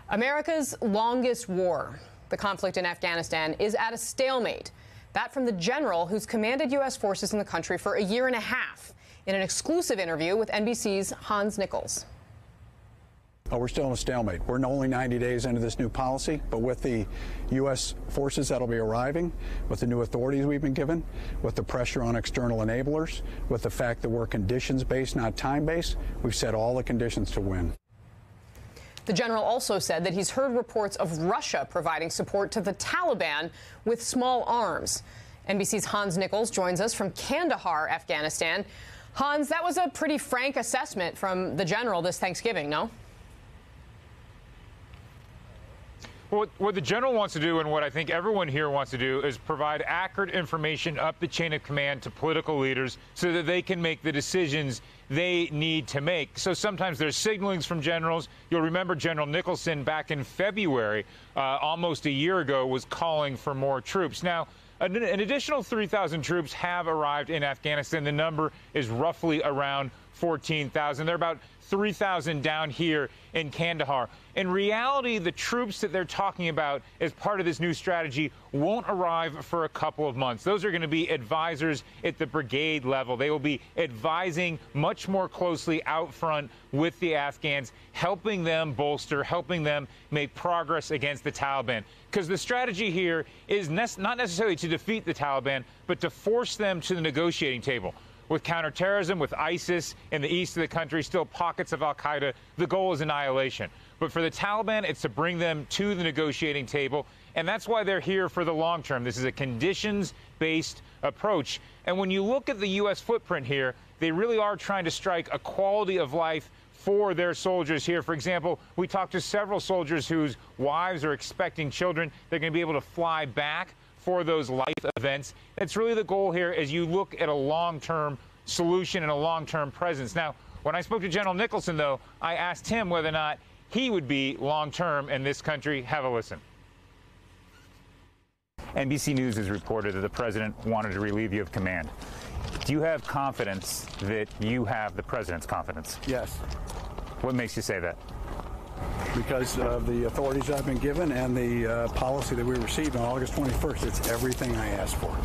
America's longest war. The conflict in Afghanistan is at a stalemate. That from the general who's commanded U.S. forces in the country for a year and a half in an exclusive interview with NBC's Hans Nichols. Oh, we're still in a stalemate. We're only 90 days into this new policy, but with the U.S. forces that'll be arriving, with the new authorities we've been given, with the pressure on external enablers, with the fact that we're conditions-based, not time-based, we've set all the conditions to win. The general also said that he's heard reports of Russia providing support to the Taliban with small arms. NBC's Hans Nichols joins us from Kandahar, Afghanistan. Hans, that was a pretty frank assessment from the general this Thanksgiving, no? What the general wants to do, and what I think everyone here wants to do, is provide accurate information up the chain of command to political leaders so that they can make the decisions they need to make. So sometimes there's signalings from generals. You'll remember General Nicholson back in February, almost a year ago, was calling for more troops. Now, an additional 3,000 troops have arrived in Afghanistan. The number is roughly around 14,000. They're about 3,000 down here in Kandahar. In reality, the troops that they're talking about as part of this new strategy won't arrive for a couple of months. Those are going to be advisors at the brigade level. They will be advising much more closely out front with the Afghans, helping them bolster, helping them make progress against the Taliban. Because the strategy here is not necessarily to defeat the Taliban, but to force them to the negotiating table. With counterterrorism, with ISIS in the east of the country, still pockets of al-Qaeda, the goal is annihilation. But for the Taliban, it's to bring them to the negotiating table, and that's why they're here for the long term. This is a conditions-based approach. And when you look at the U.S. footprint here, they really are trying to strike a quality of life for their soldiers here. For example, we talked to several soldiers whose wives are expecting children. They're going to be able to fly back for those life events. That's really the goal here as you look at a long-term solution and a long-term presence. Now, when I spoke to General Nicholson, though, I asked him whether or not he would be long-term in this country. Have a listen. NBC News has reported that the president wanted to relieve you of command. Do you have confidence that you have the president's confidence? Yes. What makes you say that? Because of the authorities I've been given and the policy that we received on August 21st. It's everything I asked for.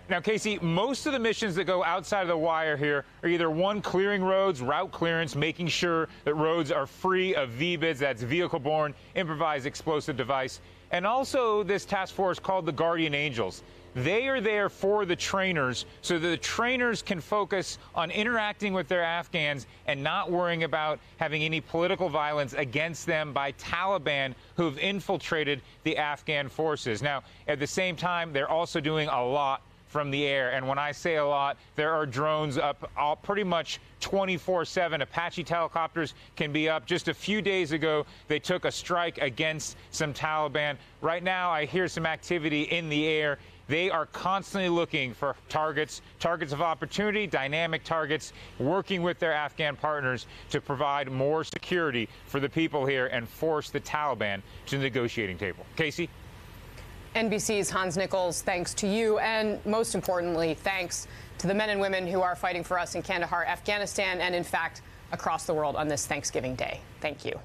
Now, Casey, most of the missions that go outside of the wire here are either one, clearing roads, route clearance, making sure that roads are free of VBIDs, that's vehicle-borne improvised explosive device, and also this task force called the Guardian Angels. They are there for the trainers so that the trainers can focus on interacting with their Afghans and not worrying about having any political violence against them by Taliban who have infiltrated the Afghan forces. Now, at the same time, they're also doing a lot from the air. And when I say a lot, there are drones up pretty much 24/7. Apache helicopters can be up. Just a few days ago, they took a strike against some Taliban. Right now, I hear some activity in the air. They are constantly looking for targets of opportunity, dynamic targets, working with their Afghan partners to provide more security for the people here and force the Taliban to the negotiating table. Casey? NBC's Hans Nichols, thanks to you, and most importantly, thanks to the men and women who are fighting for us in Kandahar, Afghanistan, and in fact, across the world on this Thanksgiving Day. Thank you.